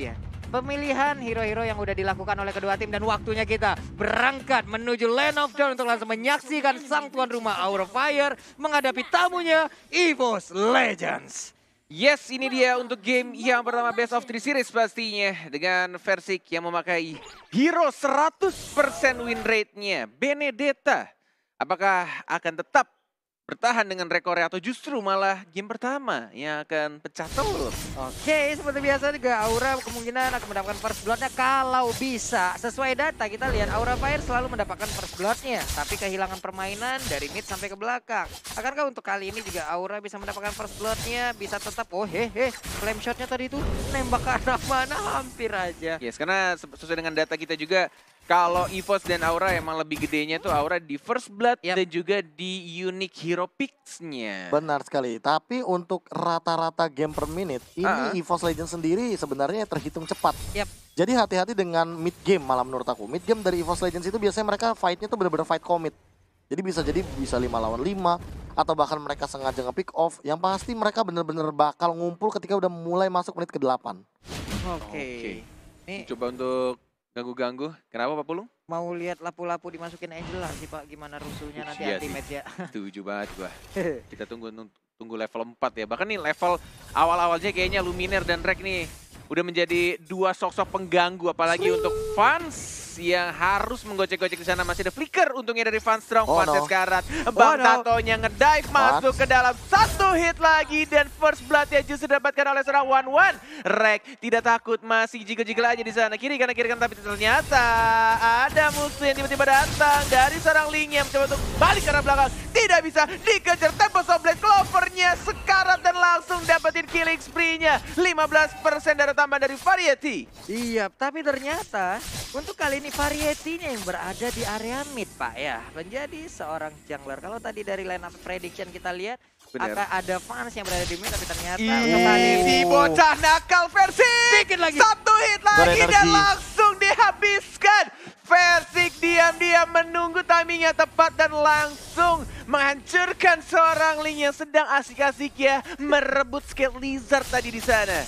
dia. Pemilihan hero-hero yang udah dilakukan oleh kedua tim dan waktunya kita berangkat menuju Land of Dawn untuk langsung menyaksikan sang tuan rumah Aura Fire menghadapi tamunya EVOS Legends. Yes, ini dia untuk game yang pertama Best of 3 Series pastinya. Dengan Versik yang memakai hero 100% win rate-nya, Benedetta. Apakah akan tetap bertahan dengan rekornya atau justru malah game pertama yang akan pecah telur? Oke, seperti biasa juga Aura kemungkinan akan mendapatkan first blood-nya kalau bisa. Sesuai data kita lihat Aura Fire selalu mendapatkan first blood-nya, tapi kehilangan permainan dari mid sampai ke belakang. Akankah untuk kali ini juga Aura bisa mendapatkan first blood-nya, bisa tetap flame shot-nya tadi itu nembak ke arah mana hampir aja. Yes, karena sesuai dengan data kita juga, kalau EVOS dan Aura emang lebih gedenya tuh Aura di first blood dan juga di unique hero picks-nya. Benar sekali, tapi untuk rata-rata game per minute, ini EVOS Legends sendiri sebenarnya terhitung cepat. Jadi hati-hati dengan mid game malah menurut aku. Mid game dari EVOS Legends itu biasanya mereka fight-nya tuh benar-benar fight commit. Jadi bisa 5 lawan 5, atau bahkan mereka sengaja nge-pick off. Yang pasti mereka benar-benar bakal ngumpul ketika udah mulai masuk menit ke-8. Oke. Nih coba untuk ganggu-ganggu. Kenapa Pak Pulung? mau lihat lapu-lapu dimasukin Angela sih Pak, gimana rusuhnya nanti Iya ultimate ya. Setuju banget gua. Kita tunggu level 4 ya. Bahkan nih level awal-awalnya kayaknya Luminaire dan Rek nih udah menjadi dua sosok pengganggu, apalagi untuk fans yang harus menggocek-gocek di sana. Masih ada flicker untungnya dari Van Strong. Fansnya sekarat. Bang Tatonya ngedive masuk ke dalam, satu hit lagi dan first blood ya justru didapatkan oleh seorang 1-1. Rek tidak takut, masih jiggle-jiggle aja di sana. Kiri kanan tapi ternyata ada musuh yang tiba-tiba datang dari seorang Ling yang mencoba untuk balik ke arah belakang. Tidak bisa dikejar, Tempest of Blade Clover-nya sekarat dan langsung dapetin killing spree-nya. 15% darah tambahan dari Variety. Iya, tapi ternyata untuk kali ini Variety-nya yang berada di area mid Pak ya. Menjadi seorang jungler. Kalau tadi dari line up prediction kita lihat akan ada fans yang berada di mid, tapi ternyata untuk kali ini bocah nakal versi. Dikit lagi. Satu hit lagi dan langsung dihabiskan. Versik diam-diam menunggu timingnya tepat dan langsung menghancurkan seorang Ling yang sedang asik-asik ya merebut skill Lizard tadi di sana.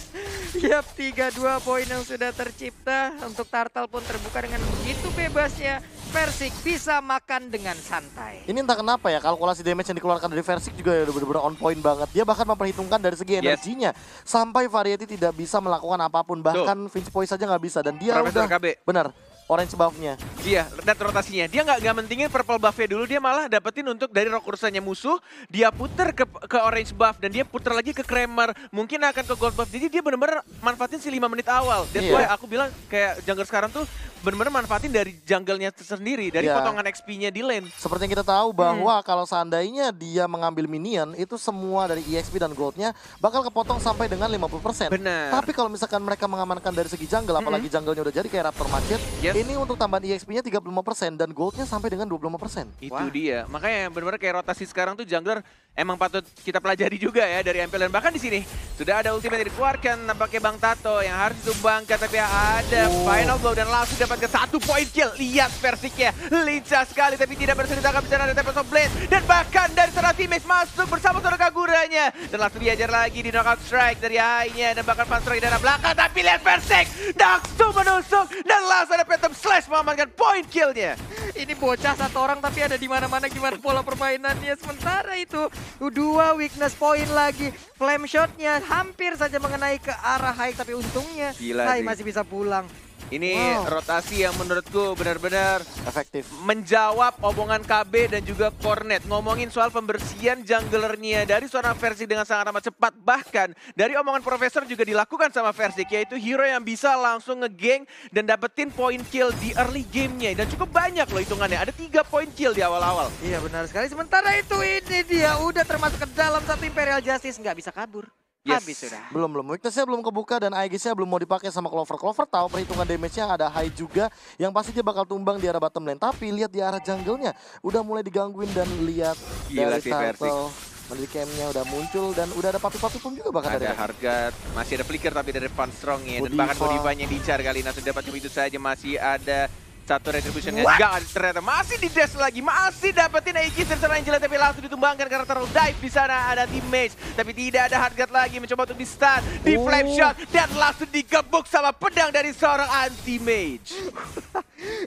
Yap, 3-2 poin yang sudah tercipta. Untuk Turtle pun terbuka dengan begitu bebasnya. Versik bisa makan dengan santai. Ini entah kenapa ya, kalkulasi damage yang dikeluarkan dari Versik juga udah benar-benar on point banget. Dia bahkan memperhitungkan dari segi energinya. Sampai Variety tidak bisa melakukan apapun. Bahkan Finch Poise saja nggak bisa. Dan dia Profesor udah, KB. benar, orange buff-nya. Iya, dan rotasinya. Dia nggak mentingin purple buff-nya dulu, dia malah dapetin untuk dari rock urusannya musuh, dia puter ke orange buff, dan dia puter lagi ke Kramer, mungkin akan ke gold buff. Jadi dia benar-benar manfaatin si 5 menit awal. That's why aku bilang kayak jungler sekarang tuh benar-benar manfaatin dari jungle-nya sendiri, dari potongan XP-nya di lane. Seperti yang kita tahu bahwa kalau seandainya dia mengambil minion, itu semua dari EXP dan gold-nya bakal kepotong sampai dengan 50%. Benar. Tapi kalau misalkan mereka mengamankan dari segi jungle, apalagi jungle-nya udah jadi kayak Raptor Macet, ini untuk tambahan EXP-nya 35% dan gold-nya sampai dengan 25%. Itu dia. Makanya benar-benar kayak rotasi sekarang tuh jungler emang patut kita pelajari juga ya dari MPL. Dan bahkan di sini sudah ada ultimate yang dikeluarkan nampaknya Bang Tato yang harus disumbangkan, tapi ada final blow dan langsung dapatkan 1 point kill. Lihat Versiknya lincah sekali tapi tidak berhasil ditangkap. Di sana ada Tempest of Blade dan bahkan dari seorang teammates masuk bersama saudara Kaguranya dan langsung diajar lagi di knockout strike dari AI-nya dan bahkan Van Strong di dalam belakang. Tapi lihat Versik langsung menusuk dan langsung ada Phantom Slash mengamankan point killnya. Ini bocah satu orang tapi ada di mana-mana, gimana pola permainannya. Sementara itu 2 weakness point lagi. Flame shotnya hampir saja mengenai ke arah Hai, tapi untungnya Hai masih bisa pulang. Ini rotasi yang menurutku benar-benar efektif menjawab omongan KB dan juga Cornet. Ngomongin soal pembersihan junglernya dari seorang Versik dengan sangat amat cepat. Bahkan dari omongan Profesor juga dilakukan sama Versik, yaitu hero yang bisa langsung nge-gank dan dapetin point kill di early game-nya. Dan cukup banyak loh hitungannya, ada 3 point kill di awal-awal. Iya benar sekali, sementara itu ini dia udah termasuk ke dalam satu Imperial Justice, nggak bisa kabur. Habis sudah. Belum. Weakness-nya belum kebuka dan Aegis-nya belum mau dipakai sama Clover. Clover tahu perhitungan damage-nya ada high juga yang pasti dia bakal tumbang di arah bottom lane. Tapi lihat di arah jungle-nya udah mulai digangguin dan lihat dari Turtle. Menurut camp-nya udah muncul dan udah ada papi-papi pun juga bahkan ada harga, masih ada flicker tapi dari Van Strong ya. Dan bahkan Bodify yang diincar kali ini langsung dapat itu saja. Masih ada Satu retributionnya enggak, ternyata masih di dash lagi, masih dapetin Aegis dan seorang Angela, tapi langsung ditumbangkan karena terlalu dive di sana. Ada teammate, tapi tidak ada Hardguard lagi, mencoba untuk di stun, di flame shot, dan langsung digebuk sama pedang dari seorang anti-mage.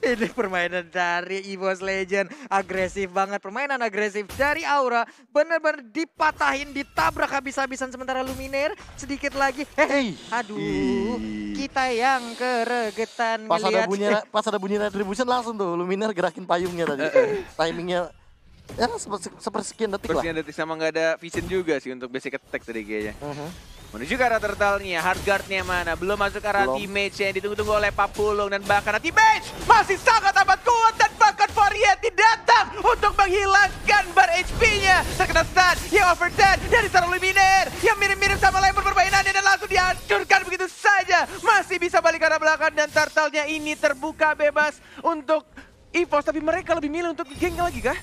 Ini permainan dari EVOS Legend, agresif banget, permainan agresif dari Aura, benar-benar dipatahin, ditabrak habis-habisan, sementara Luminaire sedikit lagi, aduh, kita yang keregetan ngelihat. Pas ada bunyi retribution langsung tuh Luminaire gerakin payungnya tadi. Timingnya ya sepersekian detik lah. Sepersekian detik, sama nggak ada vision juga sih untuk basic attack tadi kayaknya. Menuju ke arah turtle-nya, Hardguard-nya mana? Belum masuk ke arah anti-mage yang ditunggu-tunggu oleh Papulung, dan bahkan anti-mage masih sangat amat kuat, dan bahkan Variety datang untuk menghilangkan bar HP-nya. Terkena stun yang overtime dari seorang Luminaire yang mirip-mirip sama Lemon permainannya, dan langsung dihancurkan begitu saja. Masih bisa balik ke arah belakang, dan turtle-nya ini terbuka bebas untuk EVOS, tapi mereka lebih milih untuk geng lagi kah?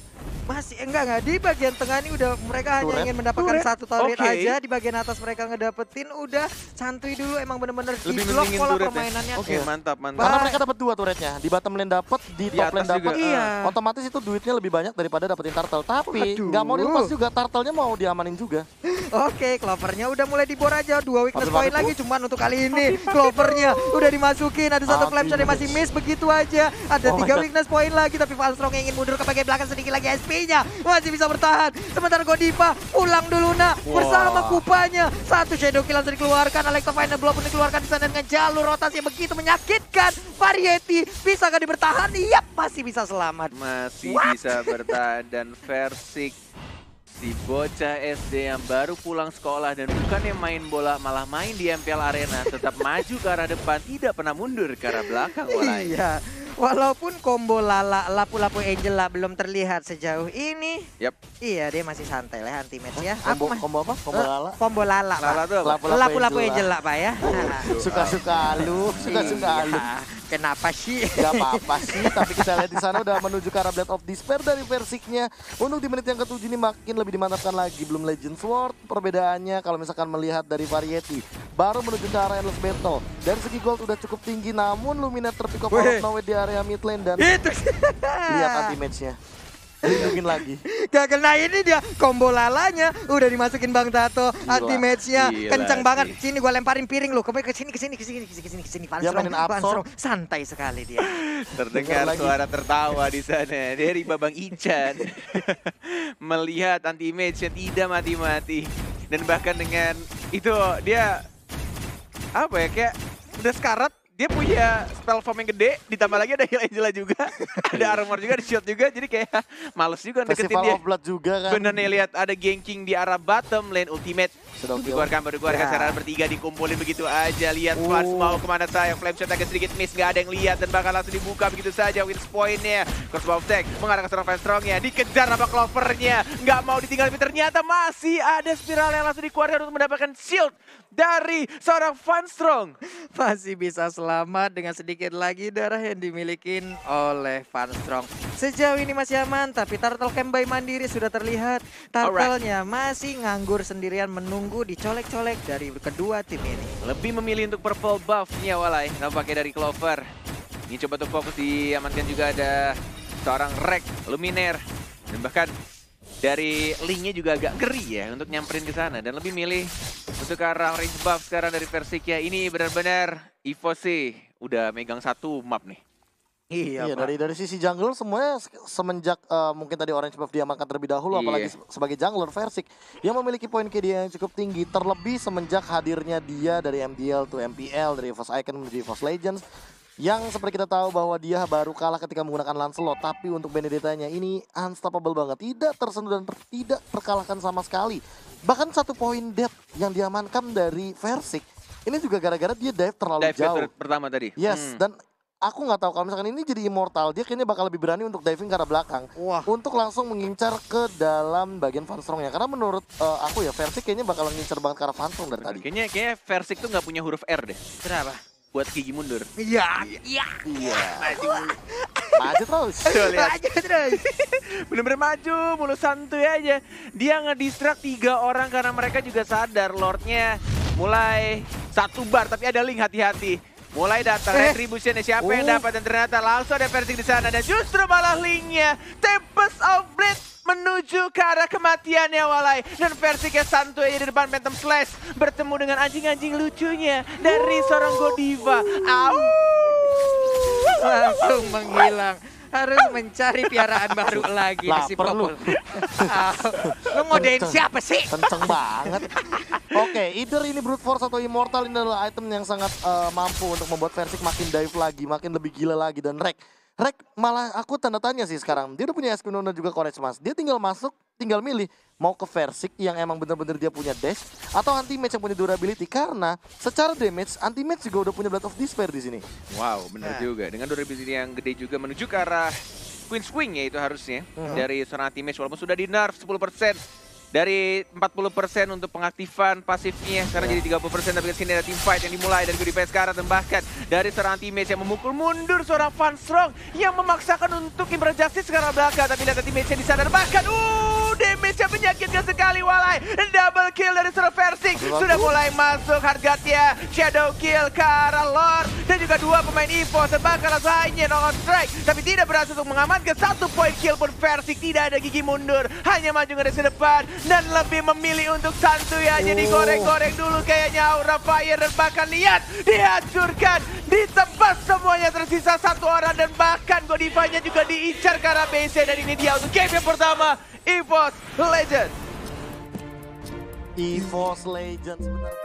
Masih enggak, di bagian tengah ini udah mereka hanya ingin mendapatkan satu turret aja. Di bagian atas mereka ngedapetin udah santuy dulu, emang bener-bener di blok pola permainannya. Oke, mantap. Karena mereka dapat 2 turretnya, di bottom lane dapat, di top lane dapat. Iya. Otomatis itu duitnya lebih banyak daripada dapetin turtle, tapi nggak mau dilepas juga, turtle-nya mau diamanin juga. Oke, Clover-nya udah mulai dibor aja, 2 weakness point lagi, cuman untuk kali ini Clover-nya udah dimasukin, ada satu flame shot yang masih miss begitu aja. Ada 3 weakness point lagi, tapi Valstrong yang ingin mundur ke bagian belakang sedikit lagi, SP-nya masih bisa bertahan. Sementara Godiva pulang dulu bersama Kupanya. Satu shadow kill langsung dikeluarkan, Alexa Final Blow pun dikeluarkan di sana dengan jalur rotasi yang begitu menyakitkan. Variety bisakah dia bertahan? Yap, masih bisa selamat. Masih bisa bertahan, dan Versik, si bocah SD yang baru pulang sekolah dan bukannya main bola malah main di MPL Arena, tetap maju ke arah depan, tidak pernah mundur ke arah belakang. Iya, walaupun combo Lala, Lapu-Lapu Angela belum terlihat sejauh ini. Iya, dia masih santai lah anti-match ya. Combo apa? Combo Lala? Combo Lala, Lala tuh apa? Lapu-Lapu Angela, Pak ya. Suka-suka lu. Kenapa sih? Gak apa-apa sih, tapi kita lihat di sana udah menuju ke arah Blade of Despair dari Versiknya. Untuk di menit yang ke-7 ini makin lebih dimantapkan lagi. Belum Legend Sword, perbedaannya kalau misalkan melihat dari Variety baru menuju ke arah Endless Battle. Dari segi gold udah cukup tinggi, namun Luminaire terpick up out of nowhere di area mid lane, dan lihat anti-match-nya. Lindungin lagi. Gak kena ini dia, combo Lalanya udah dimasukin Bang Tato, anti-match-nya kencang banget. Sini gua lemparin piring lu, ke sini. Valstrong santai sekali dia. Terdengar suara tertawa di sana dari Babang Ican. Melihat anti-match yang tidak mati-mati, dan bahkan dengan itu dia apa ya, kayak udah sekarat. Dia punya spell form yang gede, ditambah lagi ada Heal Angela juga, ada armor juga, ada shield juga, jadi kayak males juga deketin dia. Festival of Blood juga kan. Bener nih, lihat ada ganking di arah bottom lane, ultimate. Baru dikeluarkan secara bertiga, dikumpulin begitu aja. Lihat Fans mau kemana saya, flame shot agak sedikit miss, nggak ada yang lihat, dan bakal langsung dibuka begitu saja. Wins point-nya, crossbow attack, mengarah ke seorang Valstrong-nya, dikejar sama Clover-nya, nggak mau ditinggal, tapi ternyata masih ada spiral yang langsung dikeluarkan untuk mendapatkan shield dari seorang Valstrong. Masih bisa selamat dengan sedikit lagi darah yang dimiliki oleh Valstrong. Sejauh ini masih aman, tapi Turtle Camp by Mandiri sudah terlihat. Turtle-nya masih nganggur sendirian menunggu dicolek-colek dari kedua tim ini. Lebih memilih untuk purple buff-nya Walai, nampaknya dari Clover. Ini coba untuk fokus diamankan juga ada seorang Rek, Luminaire, dan bahkan dari Link-nya juga agak ngeri ya untuk nyamperin ke sana, dan lebih milih untuk ke arah range buff sekarang dari Versiknya. Ini benar-benar EVOS sih udah megang satu map nih. Iya, dari sisi jungler semuanya semenjak mungkin tadi orange buff diamankan terlebih dahulu, apalagi sebagai jungler Versik yang memiliki poin KD yang cukup tinggi, terlebih semenjak hadirnya dia dari MDL to MPL, dari EVOS Icon menuju EVOS Legends, yang seperti kita tahu bahwa dia baru kalah ketika menggunakan Lancelot, tapi untuk Benedetta-nya ini unstoppable banget, tidak tersentuh dan tidak terkalahkan sama sekali. Bahkan satu poin death yang diamankan dari Versik ini juga gara-gara dia dive terlalu jauh. Pertama tadi. Yes, dan aku nggak tahu kalau misalkan ini jadi immortal, dia kayaknya bakal lebih berani untuk diving ke arah belakang. Untuk langsung mengincar ke dalam bagian Valstrong-nya. Karena menurut aku ya, Versik kayaknya bakal ngincar banget ke arah Valstrong dari tadi. Kayaknya Versik tuh nggak punya huruf R deh. Kenapa? Buat gigi mundur. Iya. Maju terus. Maju terus. Bener-bener maju, mulu santuy aja. Dia ngedistract 3 orang karena mereka juga sadar Lordnya mulai satu bar, tapi ada Link, hati-hati. Mulai datang retribution siapa yang dapat dan ternyata langsung ada Versik di sana dan justru malah linknya Tempest of Blade menuju ke arah kematiannya Walai dan Versik santuy di depan Phantom Slash bertemu dengan anjing-anjing lucunya dari seorang Godiva. Langsung menghilang. Harus mencari piaraan baru lagi lah, si perlu. Lu ngodein siapa sih? Kenceng banget. Oke, either ini Brute Force atau Immortal ini adalah item yang sangat mampu untuk membuat Versik makin dive lagi, makin lebih gila lagi. Dan Rek malah aku tanda tanya sih sekarang. Dia udah punya Escudo dan juga Courage Mas. Dia tinggal masuk, tinggal milih mau ke Versik yang emang bener-bener dia punya dash atau anti-match yang punya durability. Karena secara damage, anti-match juga udah punya Blood of Despair di sini. Wow, benar juga. Dengan durability yang gede juga menuju ke arah Queen Swing ya itu harusnya. Dari seorang anti-match walaupun sudah di nerf 10%. Dari 40% untuk pengaktifan pasifnya sekarang jadi 30%, tapi kesini ada team fight yang dimulai dari Godiva sekarang dan bahkan dari seorang teammate yang memukul mundur seorang Van Strong yang memaksakan untuk Imperfect Justice sekarang belakang, tapi lihat teammate yang di sana bahkan damage yang menyakitkan sekali Walai. Double kill dari seorang Versik sudah mulai masuk Hargatnya, shadow kill ke arah Lord dan juga dua pemain EVOS dan bahkan lainnya on strike, tapi tidak berhasil untuk mengamankan 1 poin kill pun. Versik tidak ada gigi mundur, hanya maju ke depan dan lebih memilih untuk santuy aja digoreng-goreng dulu kayaknya Aura Fire dan bahkan lihat dihancurkan, ditebas semuanya, tersisa 1 orang dan bahkan Godivanya juga diincar ke arah BC dan ini dia untuk game yang pertama EVOS Legends. EVOS Legends benar.